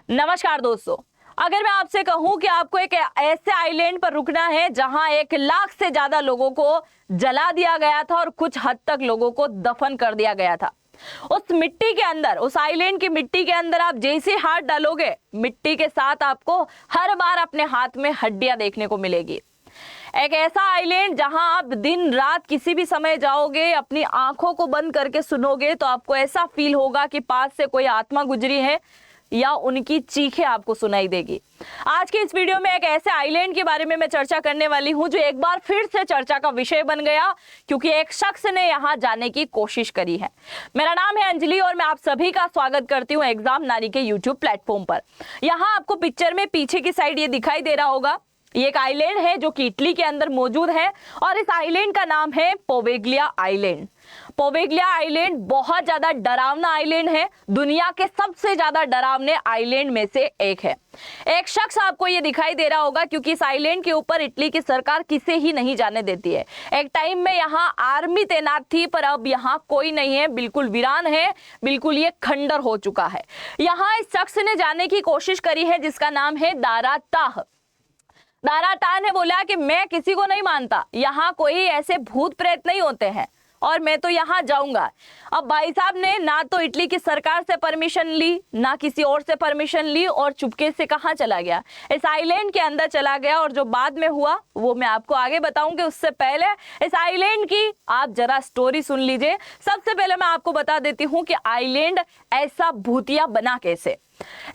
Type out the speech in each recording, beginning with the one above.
नमस्कार दोस्तों, अगर मैं आपसे कहूं कि आपको एक ऐसे आइलैंड पर रुकना है जहां 1 लाख से ज्यादा लोगों को जला दिया गया था और कुछ हद तक लोगों को दफन कर दिया गया था, उस मिट्टी के अंदर, उस आइलैंड की मिट्टी के अंदर आप जैसे हाथ डालोगे, मिट्टी के साथ आपको हर बार अपने हाथ में हड्डियां देखने को मिलेगी। एक ऐसा आइलैंड जहां आप दिन रात किसी भी समय जाओगे, अपनी आंखों को बंद करके सुनोगे तो आपको ऐसा फील होगा कि पास से कोई आत्मा गुजरी है या उनकी चीखें आपको सुनाई देगी। आज के इस वीडियो में एक ऐसे आइलैंड के बारे में मैं चर्चा करने वाली हूं जो एक बार फिर से चर्चा का विषय बन गया क्योंकि एक शख्स ने यहां जाने की कोशिश करी है। मेरा नाम है अंजलि और मैं आप सभी का स्वागत करती हूं एग्जाम नारी के यूट्यूब प्लेटफॉर्म पर। यहां आपको पिक्चर में पीछे की साइड ये दिखाई दे रहा होगा, ये एक आइलैंड है जो कि इटली के अंदर मौजूद है और इस आइलैंड का नाम है पोवेगलिया आइलैंड। पोवेगलिया आइलैंड बहुत ज्यादा डरावना आइलैंड है, दुनिया के सबसे ज्यादा डरावने आइलैंड में से एक है। एक शख्स आपको ये दिखाई दे रहा होगा क्योंकि इस आइलैंड के ऊपर इटली की सरकार किसे ही नहीं जाने देती है। एक टाइम में यहाँ आर्मी तैनात थी पर अब यहाँ कोई नहीं है, बिल्कुल वीरान है, बिल्कुल ये खंडर हो चुका है। यहाँ इस शख्स ने जाने की कोशिश करी है जिसका नाम है दारा ताह। दारा ताह ने बोला कि मैं किसी को नहीं मानता, यहाँ कोई ऐसे भूत प्रेत नहीं होते हैं और मैं तो यहाँ जाऊंगा। अब भाई साहब ने ना तो इटली की सरकार से परमिशन ली, ना किसी और से परमिशन ली और चुपके से कहाँ चला गया, इस आइलैंड के अंदर चला गया। और जो बाद में हुआ वो मैं आपको आगे बताऊंगी। उससे पहले इस आइलैंड की आप जरा स्टोरी सुन लीजिए। सबसे पहले मैं आपको बता देती हूँ कि आइलैंड ऐसा भूतिया बना कैसे।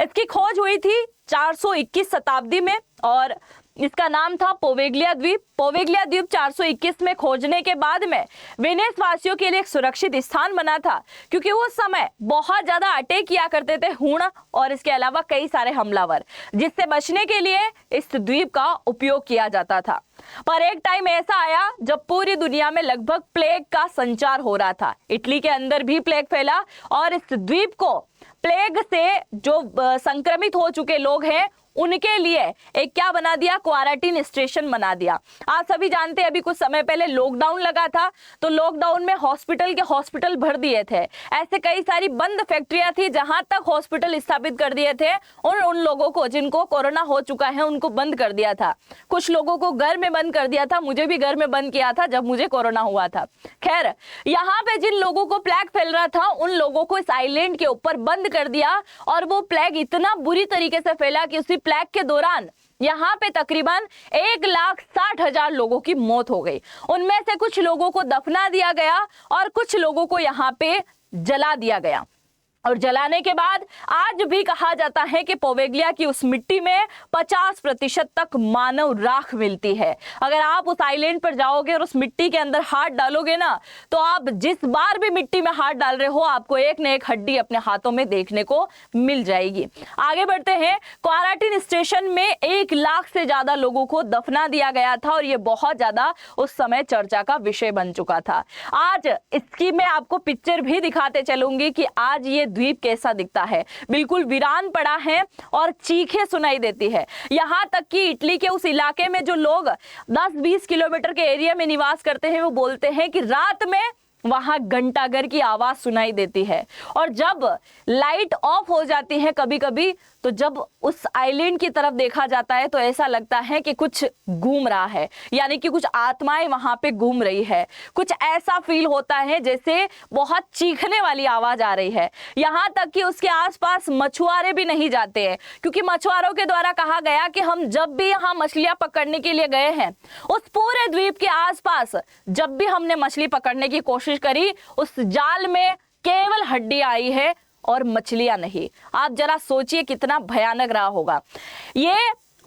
इसकी खोज हुई थी 421 शताब्दी में और इसका नाम था पोवेगलिया द्वीप। पोवेगलिया द्वीप 421 में खोजने के बाद में वेनिस वासियों के लिए एक सुरक्षित स्थान बना था क्योंकि उस समय बहुत ज्यादा अटैक किया करते थे हूण और इसके अलावा कई सारे हमलावर, जिससे बचने के लिए इस द्वीप का उपयोग किया जाता था। पर एक टाइम ऐसा आया जब पूरी दुनिया में लगभग प्लेग का संचार हो रहा था। इटली के अंदर भी प्लेग फैला और इस द्वीप को प्लेग से जो संक्रमित हो चुके लोग हैं उनके लिए एक क्या बना दिया, क्वारंटाइन स्टेशन बना दिया। आप सभी जानते हैं अभी कुछ समय पहले लॉकडाउन लगा था तो लॉकडाउन में हॉस्पिटल भर दिए थे। ऐसे कई सारी बंद फैक्ट्रियां थी जहां तक हॉस्पिटल स्थापित कर दिए थे और उन लोगों को जिनको कोरोना हो चुका है उनको बंद कर दिया था। कुछ लोगों को घर में बंद कर दिया था, मुझे भी घर में बंद किया था जब मुझे कोरोना हुआ था। खैर, यहाँ पे जिन लोगों को प्लेग फैल रहा था उन लोगों को इस आइलैंड के ऊपर बंद कर दिया और वो प्लेग इतना बुरी तरीके से फैला कि उसी प्लेग के दौरान यहाँ पे तकरीबन 1,60,000 लोगों की मौत हो गई। उनमें से कुछ लोगों को दफना दिया गया और कुछ लोगों को यहाँ पे जला दिया गया। और जलाने के बाद आज भी कहा जाता है कि पोवेगलिया की उस मिट्टी में 50% तक मानव राख मिलती है। अगर आप उस आइलैंड पर जाओगे और उस मिट्टी के अंदर हाथ डालोगे ना तो आप जिस बार भी मिट्टी में हाथ डाल रहे हो आपको एक न एक हड्डी अपने हाथों में देखने को मिल जाएगी। आगे बढ़ते हैं। क्वारंटाइन स्टेशन में 1 लाख से ज्यादा लोगों को दफना दिया गया था और ये बहुत ज्यादा उस समय चर्चा का विषय बन चुका था। आज इसकी मैं आपको पिक्चर भी दिखाते चलूंगी कि आज ये द्वीप कैसा दिखता है। बिल्कुल वीरान पड़ा है और चीखें सुनाई देती है। यहां तक कि इटली के उस इलाके में जो लोग 10-20 किलोमीटर के एरिया में निवास करते हैं वो बोलते हैं कि रात में वहां घंटाघर की आवाज सुनाई देती है और जब लाइट ऑफ हो जाती है कभी कभी तो जब उस आइलैंड की तरफ देखा जाता है तो ऐसा लगता है कि कुछ घूम रहा है, यानी कि कुछ आत्माएं वहां पे घूम रही है। कुछ ऐसा फील होता है जैसे बहुत चीखने वाली आवाज आ रही है। यहाँ तक कि उसके आसपास मछुआरे भी नहीं जाते हैं क्योंकि मछुआरों के द्वारा कहा गया कि हम जब भी यहाँ मछलियां पकड़ने के लिए गए हैं उस पूरे द्वीप के आसपास जब भी हमने मछली पकड़ने की कोशिश करी उस जाल में केवल हड्डी आई है और मछलियां नहीं। आप जरा सोचिए कितना भयानक रहा होगा। ये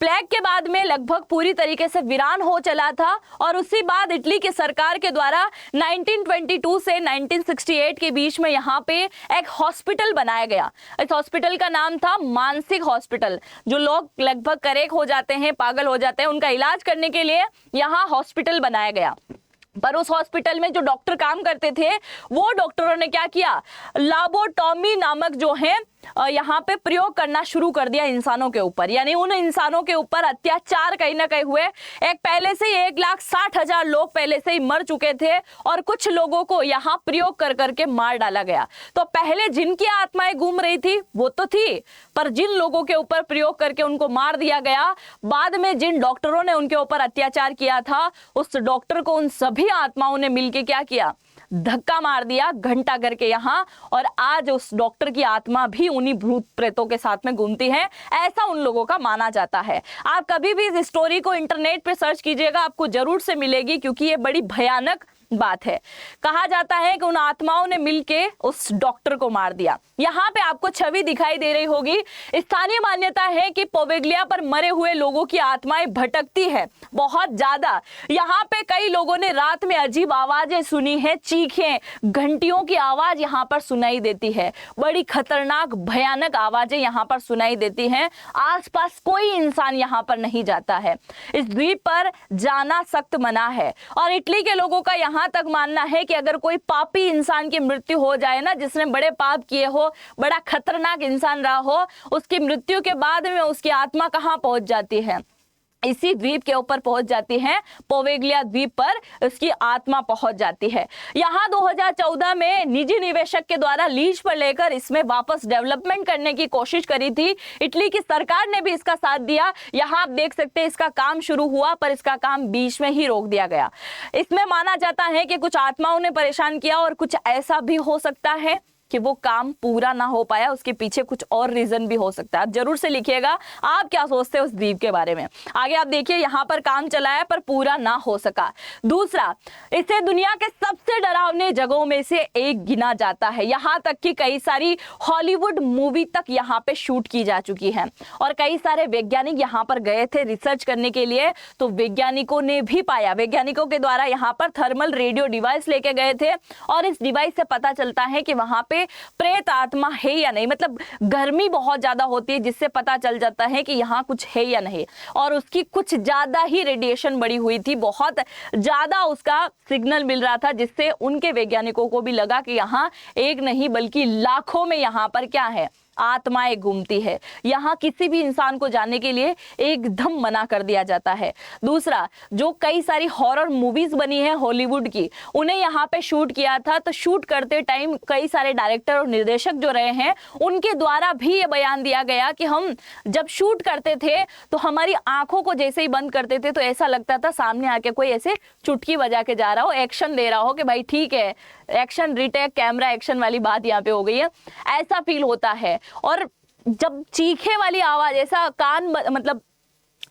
प्लेग के बाद में लगभग पूरी तरीके से वीरान हो चला था और उसी बाद इटली की सरकार के द्वारा 1922 से 1968 के बीच में यहाँ पे एक हॉस्पिटल बनाया गया। इस हॉस्पिटल का नाम था मानसिक हॉस्पिटल। जो लोग लगभग करेक हो जाते हैं, पागल हो जाते हैं, उनका इलाज करने के लिए यहाँ हॉस्पिटल बनाया गया। पर उस हॉस्पिटल में जो डॉक्टर काम करते थे वो डॉक्टरों ने क्या किया, लाबोटॉमी नामक जो है यहाँ पे प्रयोग करना शुरू कर दिया इंसानों के ऊपर, यानी उन इंसानों के ऊपर अत्याचार कहीं ना कहीं हुए। एक पहले से ही 1,60,000 लोग पहले से ही मर चुके थे और कुछ लोगों को यहाँ प्रयोग कर करके मार डाला गया। तो पहले जिनकी आत्माएं घूम रही थी वो तो थी, पर जिन लोगों के ऊपर प्रयोग करके उनको मार दिया गया, बाद में जिन डॉक्टरों ने उनके ऊपर अत्याचार किया था, उस डॉक्टर को उन सभी आत्माओं ने मिलकर क्या किया, धक्का मार दिया घंटा करके यहाँ, और आज उस डॉक्टर की आत्मा भी उन्हीं भूत प्रेतों के साथ में घूमती है, ऐसा उन लोगों का माना जाता है। आप कभी भी इस स्टोरी को इंटरनेट पे सर्च कीजिएगा, आपको जरूर से मिलेगी, क्योंकि ये बड़ी भयानक बात है। कहा जाता है कि उन आत्माओं ने मिलके उस डॉक्टर को मार दिया। यहाँ पे आपको छवि दिखाई दे रही होगी। स्थानीय मान्यता है कि पोवेगलिया पर मरे हुए लोगों की आत्माएं भटकती है बहुत ज्यादा। यहाँ पे कई लोगों ने रात में अजीब आवाजें सुनी है, चीखें, घंटियों की आवाज यहाँ पर सुनाई देती है, बड़ी खतरनाक भयानक आवाजें यहाँ पर सुनाई देती हैं। आसपास कोई इंसान यहाँ पर नहीं जाता है। इस द्वीप पर जाना सख्त मना है, और इटली के लोगों का यहाँ तक मानना है कि अगर कोई पापी इंसान की मृत्यु हो जाए ना, जिसने बड़े पाप किए हो, बड़ा खतरनाक इंसान रहा हो, उसकी मृत्यु के बाद में उसकी आत्मा कहां पहुंच जाती है, इसी द्वीप के ऊपर पहुंच जाती है। पोवेगलिया द्वीप पर उसकी आत्मा पहुंच जाती है। यहाँ 2014 में निजी निवेशक के द्वारा लीज पर लेकर इसमें वापस डेवलपमेंट करने की कोशिश करी थी। इटली की सरकार ने भी इसका साथ दिया। यहाँ आप देख सकते हैं इसका काम शुरू हुआ, पर इसका काम बीच में ही रोक दिया गया। इसमें माना जाता है कि कुछ आत्माओं ने परेशान किया, और कुछ ऐसा भी हो सकता है कि वो काम पूरा ना हो पाया, उसके पीछे कुछ और रीजन भी हो सकता है। आप जरूर से लिखिएगा आप क्या सोचते हैं उस द्वीप के बारे में। आगे आप देखिए, यहाँ पर काम चला है पर पूरा ना हो सका। दूसरा, इसे दुनिया के सबसे डरावने जगहों में से एक गिना जाता है। यहाँ तक कि कई सारी हॉलीवुड मूवी तक यहाँ पे शूट की जा चुकी है, और कई सारे वैज्ञानिक यहाँ पर गए थे रिसर्च करने के लिए। तो वैज्ञानिकों ने भी पाया, वैज्ञानिकों के द्वारा यहाँ पर थर्मल रेडियो डिवाइस लेके गए थे, और इस डिवाइस से पता चलता है कि वहां पे प्रेत आत्मा है या नहीं। मतलब गर्मी बहुत ज्यादा होती है, जिससे पता चल जाता है कि यहाँ कुछ है या नहीं, और उसकी कुछ ज्यादा ही रेडिएशन बढ़ी हुई थी, बहुत ज्यादा उसका सिग्नल मिल रहा था, जिससे उनके वैज्ञानिकों को भी लगा कि यहाँ एक नहीं बल्कि लाखों में यहाँ पर क्या है, आत्माएं घूमती है। यहाँ किसी भी इंसान को जाने के लिए एकदम मना कर दिया जाता है। दूसरा, जो कई सारी हॉरर मूवीज बनी है हॉलीवुड की, उन्हें यहाँ पे शूट किया था, तो शूट करते टाइम कई सारे डायरेक्टर और निर्देशक जो रहे हैं, उनके द्वारा भी ये बयान दिया गया कि हम जब शूट करते थे तो हमारी आंखों को जैसे ही बंद करते थे तो ऐसा लगता था सामने आके कोई ऐसे चुटकी बजा के जा रहा हो, एक्शन दे रहा हो कि भाई ठीक है, एक्शन रिटेक कैमरा एक्शन वाली बात यहाँ पे हो गई है, ऐसा फील होता है। और जब चीखे वाली आवाज, ऐसा कान मतलब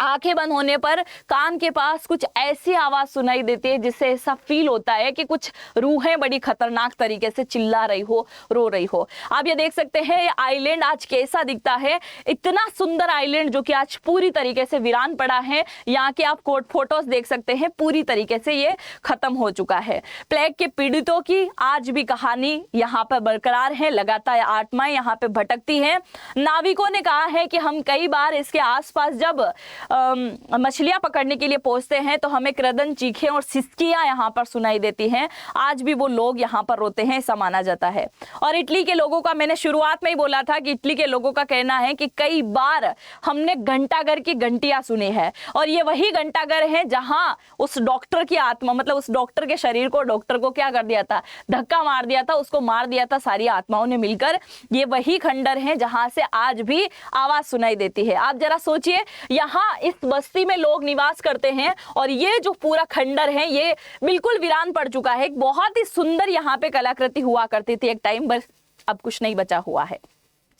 आंखें बंद होने पर कान के पास कुछ ऐसी आवाज सुनाई देती है जिससे ऐसा फील होता है कि कुछ रूहें बड़ी खतरनाक तरीके से चिल्ला रही हो, रो रही हो। आप ये देख सकते हैं ये आइलैंड आज कैसा दिखता है, इतना सुंदर आइलैंड जो कि आज पूरी तरीके से वीरान पड़ा है। यहाँ के आप फोटोज देख सकते हैं, पूरी तरीके से ये खत्म हो चुका है। प्लेग के पीड़ितों की आज भी कहानी यहाँ पर बरकरार है, लगातार आत्माएं यहाँ पे भटकती हैं। नाविकों ने कहा है कि हम कई बार इसके आसपास जब मछलियां पकड़ने के लिए पहुंचते हैं तो हमें क्रदन, चीखें और सिसकियां यहाँ पर सुनाई देती हैं। आज भी वो लोग यहाँ पर रोते हैं, ऐसा माना जाता है। और इटली के लोगों का, मैंने शुरुआत में ही बोला था कि इटली के लोगों का कहना है कि कई बार हमने घंटाघर की घंटियां सुनी है, और ये वही घंटाघर है जहां उस डॉक्टर की आत्मा, मतलब उस डॉक्टर के शरीर को, डॉक्टर को क्या कर दिया था, धक्का मार दिया था, उसको मार दिया था सारी आत्माओं ने मिलकर। ये वही खंडर है जहां से आज भी आवाज सुनाई देती है। आप जरा सोचिए, यहाँ इस बस्ती में लोग निवास करते हैं, और ये जो पूरा खंडर है ये बिल्कुल वीरान पड़ चुका है। एक बहुत ही सुंदर यहाँ पे कलाकृति हुआ करती थी एक टाइम, बस अब कुछ नहीं बचा हुआ है।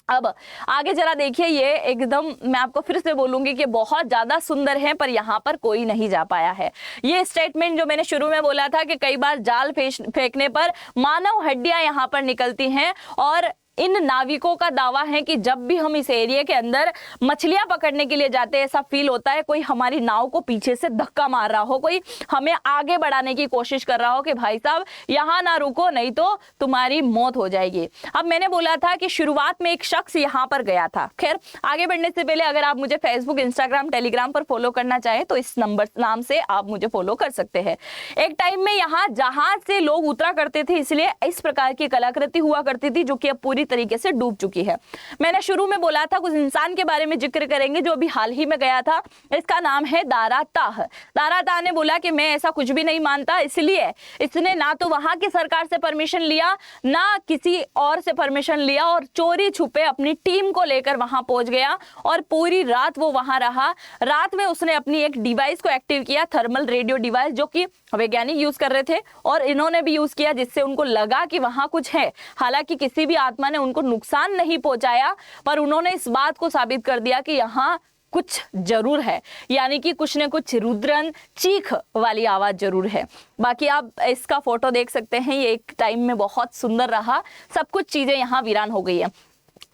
अब आगे जरा देखिए, ये एकदम मैं आपको फिर से बोलूंगी कि बहुत ज्यादा सुंदर है, पर यहाँ पर कोई नहीं जा पाया है। ये स्टेटमेंट जो मैंने शुरू में बोला था कि कई बार जाल फेंकने पर मानव हड्डियां यहाँ पर निकलती हैं, और इन नाविकों का दावा है कि जब भी हम इस एरिया के अंदर मछलियां पकड़ने के लिए जाते हैं, ऐसा फील होता है कोई हमारी नाव को पीछे से धक्का मार रहा हो, कोई हमें आगे बढ़ाने की कोशिश कर रहा हो कि भाई साहब यहाँ ना रुको, नहीं तो तुम्हारी मौत हो जाएगी। अब मैंने बोला था कि शुरुआत में एक शख्स यहाँ पर गया था। खैर, आगे बढ़ने से पहले अगर आप मुझे फेसबुक, इंस्टाग्राम, टेलीग्राम पर फॉलो करना चाहें तो इस नाम से आप मुझे फॉलो कर सकते हैं। एक टाइम में यहाँ जहाज से लोग उतरा करते थे, इसलिए इस प्रकार की कलाकृति हुआ करती थी, जो कि अब पूरी पूरी तरीके से डूब चुकी है। मैंने शुरू में बोला था कुछ इंसान के बारे में जिक्र करेंगे जो अभी हाल ही में गया था। इसका नाम है दारा ताह। दारा ताह ने बोला कि मैं ऐसा कुछ भी नहीं मानता, इसलिए इसने ना तो वहां की सरकार से परमिशन लिया ना किसी और से परमिशन लिया और चोरी छुपे अपनी टीम को लेकर वहां पहुंच गया और पूरी रात वो वहां रहा। रात में उसने अपनी एक डिवाइस को एक्टिव किया, थर्मल रेडियो डिवाइस, जो कि वैज्ञानिक यूज कर रहे थे और इन्होंने भी यूज किया, जिससे उनको लगा कि वहां कुछ है। हालांकि किसी भी आत्मा ने उनको नुकसान नहीं पहुंचाया, पर उन्होंने इस बात को साबित कर दिया कि यहाँ कुछ जरूर है, यानी कि कुछ न कुछ रुद्रन चीख वाली आवाज जरूर है। बाकी आप इसका फोटो देख सकते हैं, ये एक टाइम में बहुत सुंदर रहा, सब कुछ चीजें यहाँ वीरान हो गई है।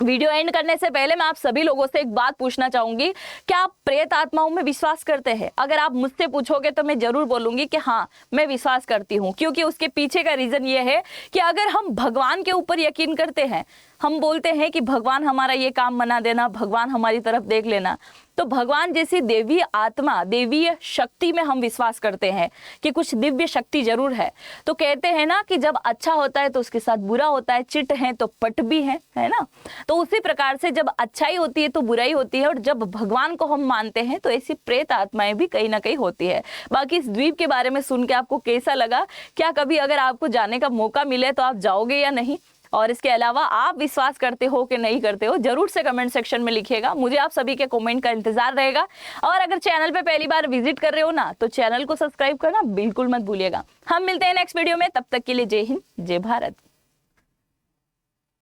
वीडियो एंड करने से पहले मैं आप सभी लोगों से एक बात पूछना चाहूंगी, क्या आप प्रेत आत्माओं में विश्वास करते हैं? अगर आप मुझसे पूछोगे तो मैं जरूर बोलूंगी कि हाँ, मैं विश्वास करती हूँ, क्योंकि उसके पीछे का रीजन ये है कि अगर हम भगवान के ऊपर यकीन करते हैं, हम बोलते हैं कि भगवान हमारा ये काम बना देना, भगवान हमारी तरफ देख लेना, तो भगवान जैसी देवी आत्मा, देवीय शक्ति में हम विश्वास करते हैं कि कुछ दिव्य शक्ति जरूर है। तो कहते हैं ना कि जब अच्छा होता है तो उसके साथ बुरा होता है, चिट है तो पट भी है ना। तो उसी प्रकार से जब अच्छाई होती है तो बुराई होती है, और जब भगवान को हम मानते हैं तो ऐसी प्रेत आत्माएं भी कहीं ना कहीं होती है। बाकी इस द्वीप के बारे में सुन के आपको कैसा लगा? क्या कभी अगर आपको जाने का मौका मिले तो आप जाओगे या नहीं? और इसके अलावा आप विश्वास करते हो कि नहीं करते हो, जरूर से कमेंट सेक्शन में लिखिएगा। मुझे आप सभी के कमेंट का इंतजार रहेगा। और अगर चैनल पे पहली बार विजिट कर रहे हो ना, तो चैनल को सब्सक्राइब करना बिल्कुल मत भूलिएगा। हम मिलते हैं नेक्स्ट वीडियो में, तब तक के लिए जय हिंद, जय भारत।